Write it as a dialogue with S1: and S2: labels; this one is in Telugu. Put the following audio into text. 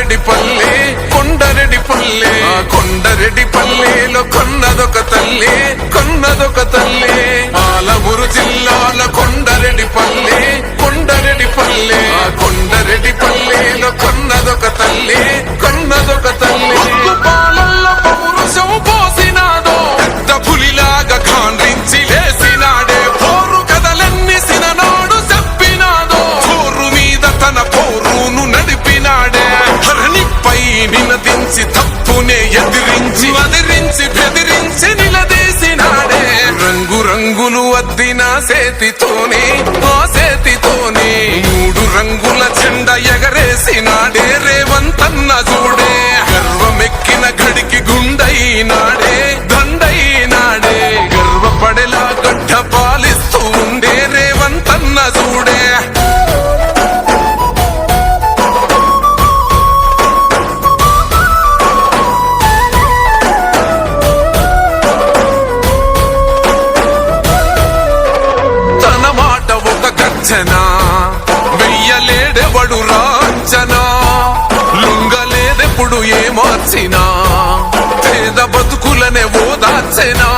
S1: కొండరెడ్డి పల్లె కొండరెడ్డి పల్లె కొండరెడ్డి పల్లెలో కొన్నదొక తల్లి కొన్నదొక తల్లి పాలమూరు జిల్లాల కొండరెడ్డి పల్లె కొండరెడ్డి పల్లె కొండరెడ్డి పల్లెలో కొన్నదొక తల్లి కొన్నదొక తల్లి పాలల్లో పౌరుషం పోసినాదో పెద్ద పులిలాగా ఖాండ్రించి లేసినాడే పోరు కథలన్నీ సిననాడు చెప్పినాదో పోరు మీద తన పోరును నడిపినాడే ధరణిపై నినదించి తప్పునే ఎదిరించి బెదిరించి నిలదీసినాడే రంగు రంగులు అద్దిన సేతితోనే ఆ సేతితోనే 3 రంగుల జెండా ఎగరేసినాడే రేవంతన్న చూడే గర్వమెక్కిన గడికి గుండైనాడే దండైనాడే గర్వపడేలా గడ్డ పాలిస్తూ ఉండే రేవంతన్న చూడే తన మాట ఒక గర్జనా వెయ్యలేడెవడు రాంచనా లొంగలేదెప్పుడు ఏ మార్చినా పేద బతుకులనే ఓదార్చెనా